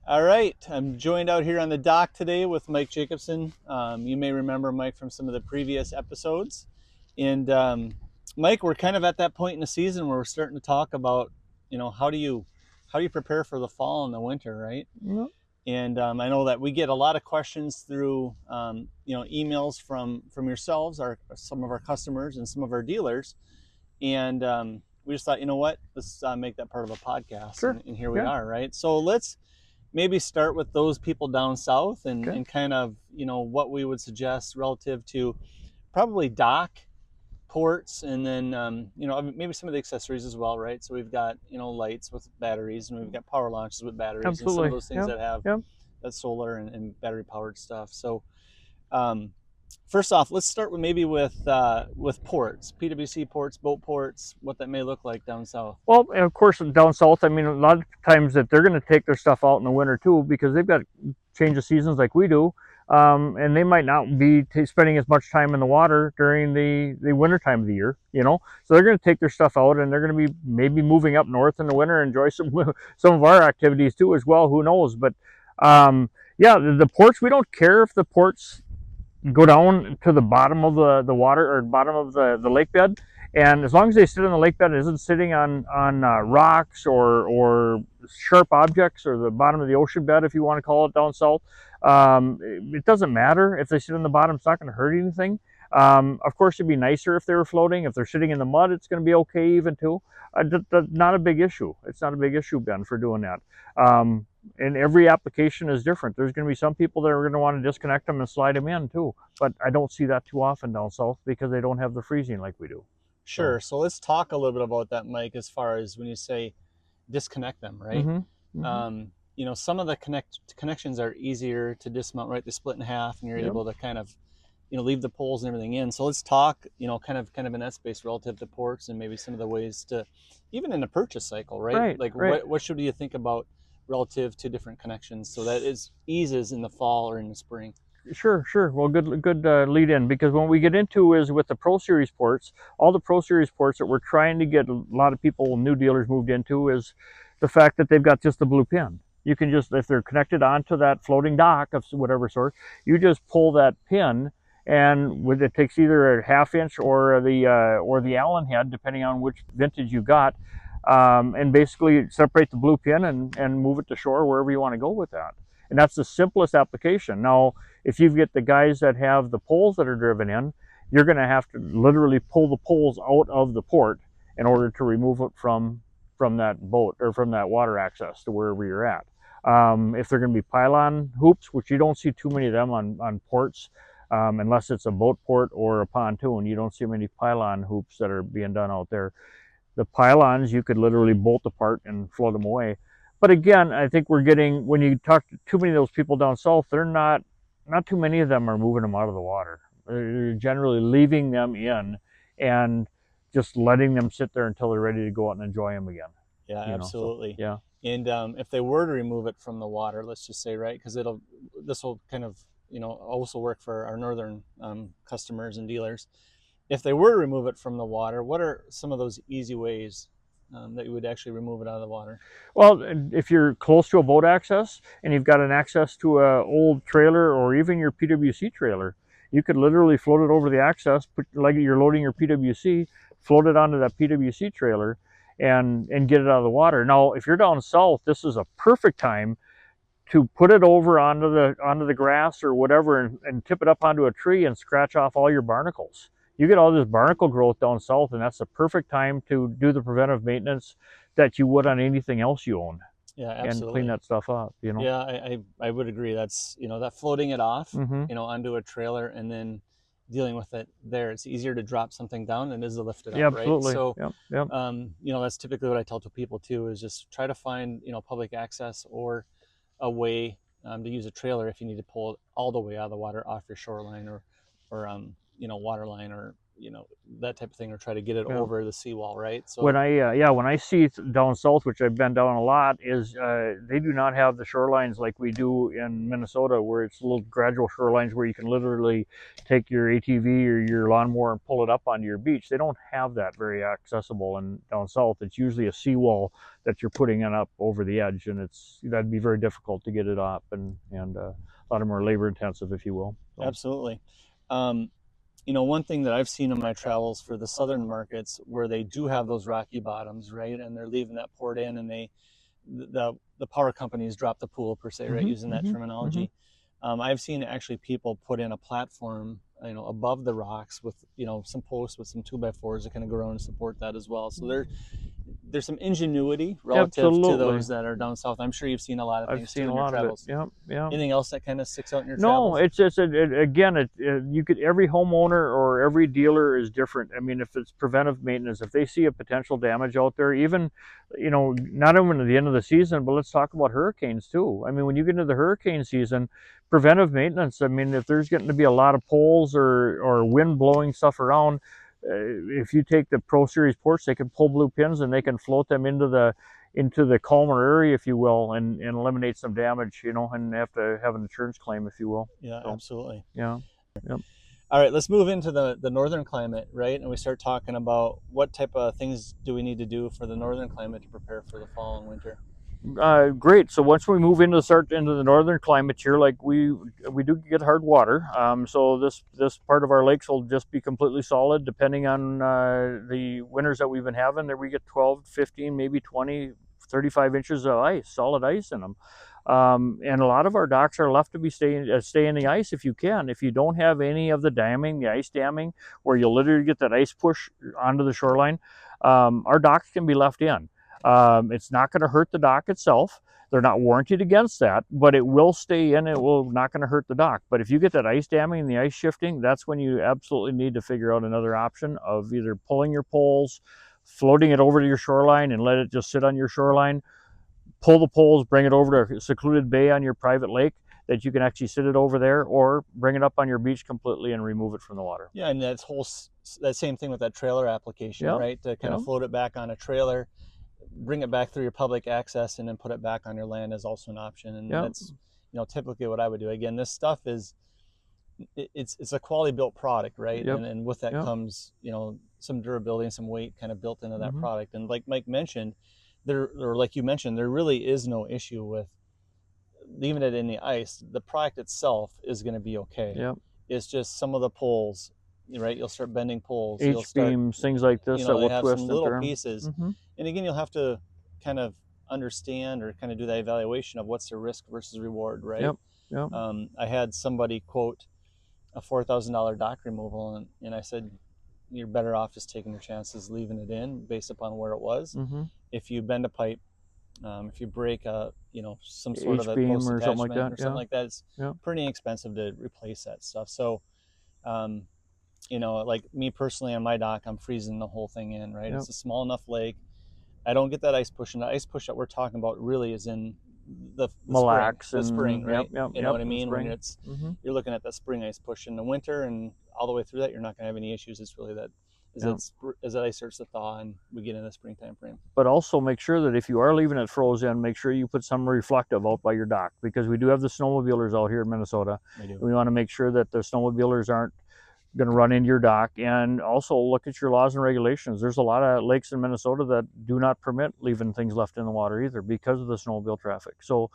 All right, I'm joined out here on the dock today with Mike Jacobson. You may remember Mike from some of the previous episodes. And Mike, we're kind of at that point in the season where we're starting to talk about, how do you prepare for the fall and the winter, right? Yeah. And I know that we get a lot of questions through, emails from yourselves, some of our customers and some of our dealers. And we just thought, you know what, let's make that part of a podcast. Sure. And here we Yeah. are, right? So let's maybe start with those people down south and, Okay. and kind of, what we would suggest relative to probably dock ports and then, maybe some of the accessories as well, right? So we've got, lights with batteries and we've got power launches with batteries and some of Absolutely. those things Yeah. that have Yeah. that solar and battery powered stuff. So, um, first off, let's start with ports, PWC ports, boat ports, what that may look like down south. Well, and of course, down south, I mean, a lot of times that they're going to take their stuff out in the winter too, because they've got change of seasons like we do, and they might not be spending as much time in the water during the winter time of the year. So they're going to take their stuff out, and they're going to be maybe moving up north in the winter, and enjoy some of our activities too as well. Who knows? But yeah, the ports, we don't care if the ports go down to the bottom of the water or bottom of the lake bed, and as long as they sit on the lake bed and isn't sitting on rocks or sharp objects or the bottom of the ocean bed, if you want to call it down south, it doesn't matter if they sit on the bottom. It's not going to hurt anything. Of course, it'd be nicer if they were floating. If they're sitting in the mud, it's going to be okay even too. Not a big issue. It's not a big issue, Ben, for doing that. And every application is different. There's going to be some people that are going to want to disconnect them and slide them in too, but I don't see that too often down south because they don't have the freezing like we do. Sure. So let's talk a little bit about that, Mike, as far as when you say disconnect them, right? Mm-hmm. Mm-hmm. Some of the connections are easier to dismount, right? They split in half and you're Yep. able to kind of, leave the poles and everything in. So let's talk, kind of in that space relative to ports and maybe some of the ways to, even in a purchase cycle, right? Right. Like Right. what should you think about relative to different connections so that it eases in the fall or in the spring? Sure, sure. Well, good lead in, because when we get into is with the Pro Series ports, all the Pro Series ports that we're trying to get a lot of people, new dealers, moved into is the fact that they've got just the blue pin. You can just, if they're connected onto that floating dock of whatever sort, you just pull that pin, and with it takes either a half inch or the Allen head, depending on which vintage you got, and basically separate the blue pin and move it to shore wherever you want to go with that. And that's the simplest application. Now, if you get the guys that have the poles that are driven in, you're going to have to literally pull the poles out of the port in order to remove it from that boat or from that water access to wherever you're at. If they're going to be pylon hoops, which you don't see too many of them on ports, unless it's a boat port or a pontoon, you don't see many pylon hoops that are being done out there. The pylons, you could literally bolt apart and float them away. But again, I think we're getting, when you talk to too many of those people down south, they're not too many of them are moving them out of the water. They're generally leaving them in and just letting them sit there until they're ready to go out and enjoy them again. Yeah, So absolutely. yeah. And if they were to remove it from the water, let's just say, right, because this will kind of, also work for our northern customers and dealers. If they were to remove it from the water, what are some of those easy ways that you would actually remove it out of the water? Well, if you're close to a boat access and you've got an access to a old trailer or even your PWC trailer, you could literally float it over the access, put like you're loading your PWC, float it onto that PWC trailer, and get it out of the water. Now, if you're down south, this is a perfect time to put it over onto the grass or whatever, and tip it up onto a tree and scratch off all your barnacles. You get all this barnacle growth down south, and that's the perfect time to do the preventive maintenance that you would on anything else you own, Yeah, and clean absolutely. that stuff up. Yeah, I would agree. That's, that floating it off, Mm-hmm. onto a trailer and then dealing with it there. It's easier to drop something down than it is to lift it Yeah, up, right? absolutely. So, Yep. Yep. that's typically what I tell to people too, is just try to find, public access or a way to use a trailer if you need to pull it all the way out of the water off your shoreline or water line or that type of thing, or try to get it over the seawall, right? So when I see down south, which I've been down a lot, is they do not have the shorelines like we do in Minnesota, where it's little gradual shorelines where you can literally take your ATV or your lawnmower and pull it up onto your beach. They don't have that very accessible, and down south it's usually a seawall that you're putting it up over the edge, and that'd be very difficult to get it up, and a lot of more labor intensive, if you will. So. Absolutely. One thing that I've seen in my travels for the southern markets where they do have those rocky bottoms, right, and they're leaving that port in, and the power companies drop the pool per se, right, using that terminology. I've seen actually people put in a platform, above the rocks with, some posts with some 2x4s that kind of go around and support that as well. So there's some ingenuity relative to those that are down south. I'm sure you've seen a lot of things. I've seen a lot of it. Yeah. Anything else that kind of sticks out in your travels? No, it's just again, you could, every homeowner or every dealer is different. I mean, if it's preventive maintenance, if they see a potential damage out there, even not even at the end of the season, but let's talk about hurricanes too. I mean, when you get into the hurricane season, preventive maintenance. I mean, if there's getting to be a lot of poles or wind blowing stuff around. If you take the Pro Series ports, they can pull blue pins and they can float them into the calmer area, if you will, and eliminate some damage, and have to have an insurance claim, if you will. Yeah, so, absolutely. Yeah. Yep. All right, let's move into the northern climate, right? And we start talking about what type of things do we need to do for the northern climate to prepare for the fall and winter. Great. So once we move into the northern climate here, like we do get hard water. So this part of our lakes will just be completely solid, depending on the winters that we've been having. There we get 12, 15, maybe 20, 35 inches of ice, solid ice in them. And a lot of our docks are left to be stay in the ice if you can. If you don't have any of the damming, the ice damming, where you'll literally get that ice push onto the shoreline, our docks can be left in. It's not going to hurt the dock itself. They're not warranted against that, but it will stay in. It will not going to hurt the dock. But if you get that ice damming and the ice shifting, that's when you absolutely need to figure out another option of either pulling your poles, floating it over to your shoreline and let it just sit on your shoreline, pull the poles, bring it over to a secluded bay on your private lake that you can actually sit it over there, or bring it up on your beach completely and remove it from the water. Yeah, and that same thing with that trailer application, right? To kind of float it back on a trailer, bring it back through your public access, and then put it back on your land is also an option. And that's typically what I would do. Again, this stuff it's a quality built product, right? And with that comes some durability and some weight kind of built into that product. And like Mike mentioned, like you mentioned, there really is no issue with leaving it in the ice. The product itself is going to be okay. It's just some of the poles, right? You'll start bending poles, H-beams, things like this that will have twist some and little turn. pieces. And again, you'll have to kind of understand or kind of do that evaluation of what's the risk versus reward, right? I had somebody quote a $4,000 dock removal, and I said, you're better off just taking your chances leaving it in based upon where it was. If you bend a pipe, if you break some sort of a post or attachment something like that, it's pretty expensive to replace that stuff. So like me personally on my dock, I'm freezing the whole thing in, right? It's a small enough lake. I don't get that ice push, and the ice push that we're talking about really is in the spring, right? You know what I mean? When it's you're looking at that spring ice push. In the winter and all the way through that, you're not going to have any issues. It's really that as that ice starts to thaw and we get in the spring time frame. But also make sure that if you are leaving it frozen, make sure you put some reflective out by your dock, because we do have the snowmobilers out here in Minnesota. We want to make sure that the snowmobilers aren't going to run into your dock. And also look at your laws and regulations. There's a lot of lakes in Minnesota that do not permit leaving things left in the water either, because of the snowmobile traffic. So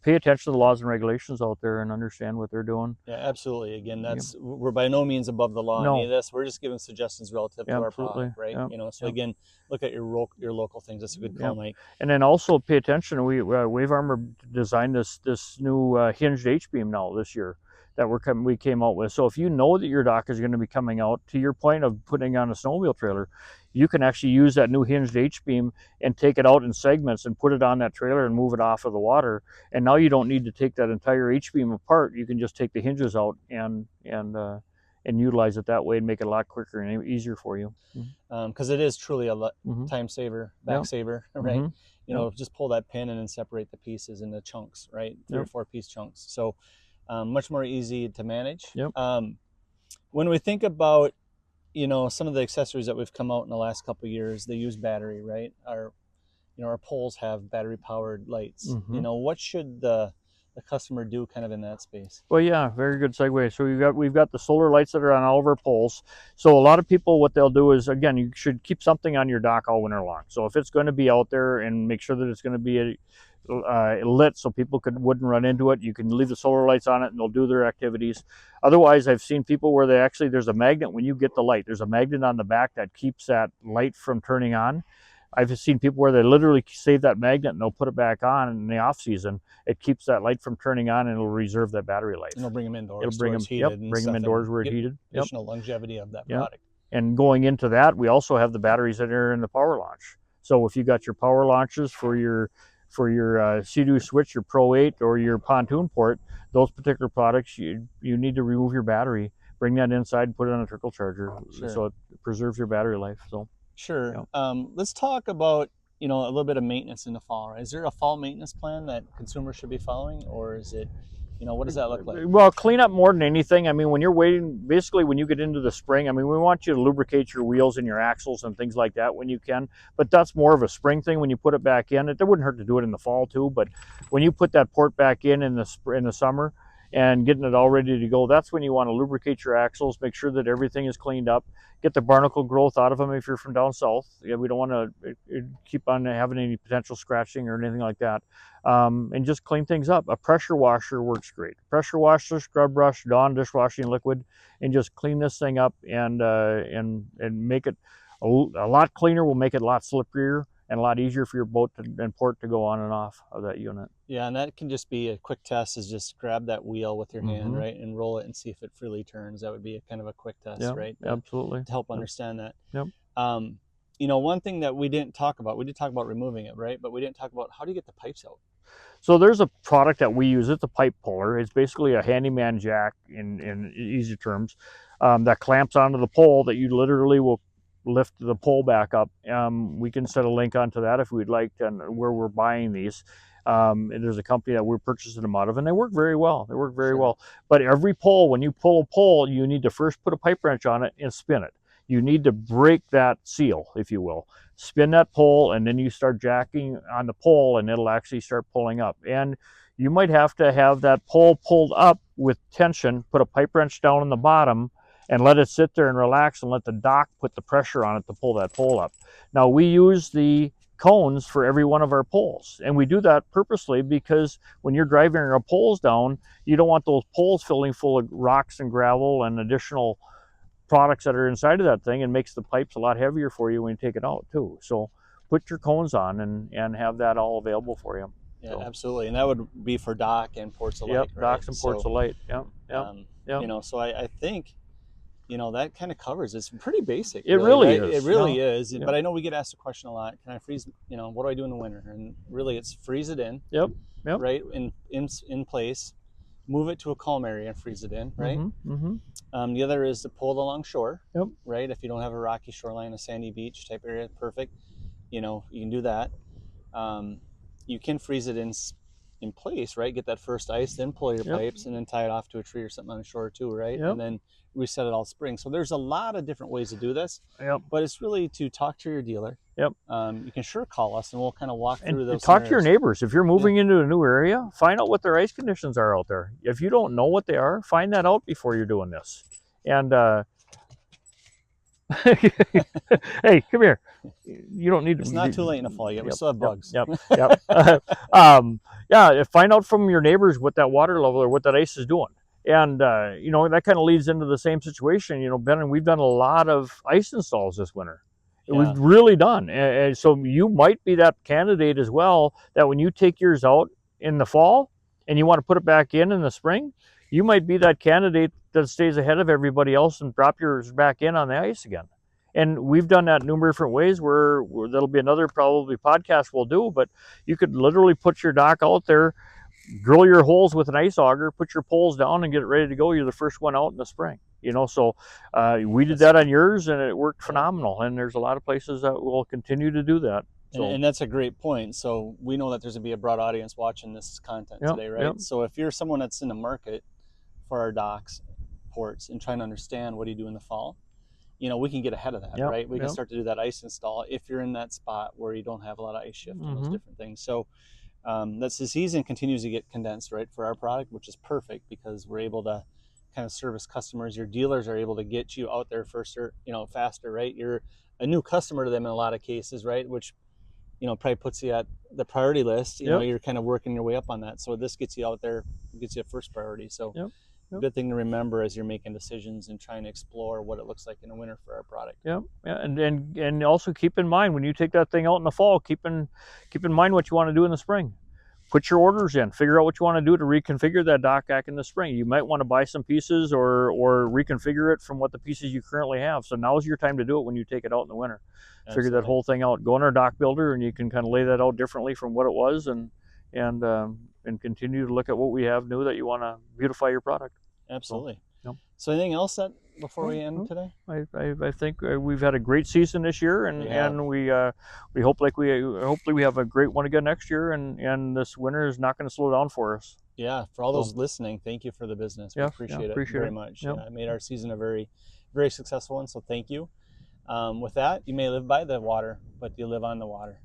pay attention to the laws and regulations out there and understand what they're doing. Yeah, absolutely. Again, we're by no means above the law on any of this. We're just giving suggestions relative to our product, right? So again, look at your local things. That's a good call, Mike. And then also pay attention. Wave Armor designed this new hinged H-beam now this year that we came out with. So if you know that your dock is going to be coming out, to your point of putting on a snowmobile trailer, you can actually use that new hinged H-beam and take it out in segments and put it on that trailer and move it off of the water. And now you don't need to take that entire H-beam apart. You can just take the hinges out and utilize it that way and make it a lot quicker and easier for you. Because it is truly a time saver, back saver, right? Just pull that pin and then separate the pieces into chunks, right? 3 or 4 piece chunks. So much more easy to manage. When we think about you know, some of the accessories that we've come out in the last couple of years, they use battery, right? Our poles have battery powered lights. You know, what should the customer do kind of in that space? Well, yeah, very good segue. So we've got the solar lights that are on all of our poles. So a lot of people, what they'll do is, again, you should keep something on your dock all winter long. So if it's going to be out there, and make sure that it's going to be lit so people wouldn't run into it, you can leave the solar lights on it and they'll do their activities. Otherwise, I've seen people where there's a magnet when you get the light. There's a magnet on the back that keeps that light from turning on. I've seen people where they literally save that magnet and they'll put it back on in the off season. It keeps that light from turning on and it'll reserve that battery life. And it'll bring them indoors. It'll bring them heated. Bring them indoors where it's heated. Additional longevity of that product. And going into that, we also have the batteries that are in the power launch. So if you got your power launches for your Sea-Doo switch, your Pro 8, or your pontoon port, those particular products, you need to remove your battery, bring that inside, and put it on a trickle charger, so it preserves your battery life. So. Sure. Let's talk about, a little bit of maintenance in the fall, right? Is there a fall maintenance plan that consumers should be following, or is it, what does that look like? Well, clean up more than anything. I mean, when you're waiting, basically when you get into the spring, I mean, we want you to lubricate your wheels and your axles and things like that when you can, but that's more of a spring thing when you put it back in. It wouldn't hurt to do it in the fall too, but when you put that port back in the summer, and getting it all ready to go, that's when you want to lubricate your axles, make sure that everything is cleaned up, get the barnacle growth out of them if you're from down south. We don't want to keep on having any potential scratching or anything like that, and just clean things up. A pressure washer works great. Pressure washer, scrub brush, Dawn dishwashing liquid, and just clean this thing up and make it a lot cleaner. Will make it a lot slipperier and a lot easier for your boat and port to go on and off of that unit. Yeah, and that can just be a quick test, is just grab that wheel with your hand, right, and roll it and see if it freely turns. That would be a kind of a quick test, right? Absolutely. To help understand that. Yep. One thing that we did talk about removing it, right? But we didn't talk about how do you get the pipes out? So there's a product that we use. It's a pipe puller. It's basically a handyman jack in easy terms, that clamps onto the pole that you literally will lift the pole back up. We can set a link onto that if we'd like, and where we're buying these. And there's a company that we're purchasing them out of, and they work very well. They work very well. But every pole, when you pull a pole, you need to first put a pipe wrench on it and spin it. You need to break that seal, if you will. Spin that pole, and then you start jacking on the pole, and it'll actually start pulling up. And you might have to have that pole pulled up with tension, put a pipe wrench down on the bottom, and let it sit there and relax, and let the dock put the pressure on it to pull that pole up. Now, we use the cones for every one of our poles, and we do that purposely because when you're driving our poles down, you don't want those poles filling full of rocks and gravel and additional products that are inside of that thing, and makes the pipes a lot heavier for you when you take it out too. So put your cones on and have that all available for you. Yeah, so. Absolutely. And that would be for dock and ports alike. Yep, right? Docks and ports alike. Yep. So I think that kind of covers. It's pretty basic. It really right? is. It really is. But I know we get asked the question a lot. Can I freeze? What do I do in the winter? And really, it's freeze it in. Yep. Right in place. Move it to a calm area and freeze it in. Right. The other is to pull it along shore. Yep. Right. If you don't have a rocky shoreline, a sandy beach type area, perfect. You can do that. You can freeze it in place, right? Get that first ice, then pull your pipes, and then tie it off to a tree or something on the shore too, right? And then reset it all spring. So there's a lot of different ways to do this. But it's really to talk to your dealer. You can sure call us, and we'll kind of walk through those. And talk to your neighbors. If you're moving into a new area, find out what their ice conditions are out there. If you don't know what they are, find that out before you're doing this. And hey, come here. You don't need. It's not too late in the fall yet. We still have bugs. Find out from your neighbors what that water level or what that ice is doing. And that kind of leads into the same situation. Ben and we've done a lot of ice installs this winter. We've really done, and so you might be that candidate as well, that when you take yours out in the fall and you want to put it back in the spring, you might be that candidate that stays ahead of everybody else and drop yours back in on the ice again. And we've done that numerous different ways where that'll be another probably podcast we'll do, but you could literally put your dock out there, drill your holes with an ice auger, put your poles down, and get it ready to go. You're the first one out in the spring. So we did that on yours, and it worked phenomenal. And there's a lot of places that will continue to do that. So. And that's a great point. So we know that there's going to be a broad audience watching this content today, right? So if you're someone that's in the market for our docks, ports, and trying to understand what do you do in the fall, we can get ahead of that, Yep, right? We can yep. start to do that ice install if you're in that spot where you don't have a lot of ice shift and those different things. So that's the season continues to get condensed, right, for our product, which is perfect because we're able to kind of service customers. Your dealers are able to get you out there faster, right? You're a new customer to them in a lot of cases, right? Which, probably puts you at the priority list. Yep. You're kind of working your way up on that. So this gets you out there, gets you a first priority. So Yep. Yep. good thing to remember as you're making decisions and trying to explore what it looks like in the winter for our product. Yeah, and also keep in mind when you take that thing out in the fall, keep in mind what you want to do in the spring. Put your orders in, figure out what you want to do to reconfigure that dock back in the spring. You might want to buy some pieces or reconfigure it from what the pieces you currently have. So now's your time to do it when you take it out in the winter. Absolutely. Figure that whole thing out. Go in our dock builder and you can kind of lay that out differently from what it was and continue to look at what we have new that you want to beautify your product. Absolutely. Yep. So anything else that before we end today? I think we've had a great season this year, and we hope hopefully we have a great one again next year, and this winter is not going to slow down for us. Yeah, for all those listening, thank you for the business. We appreciate it very much. Yep. Yeah, it made our season a very, very successful one. So thank you. With that, you may live by the water, but you live on the water.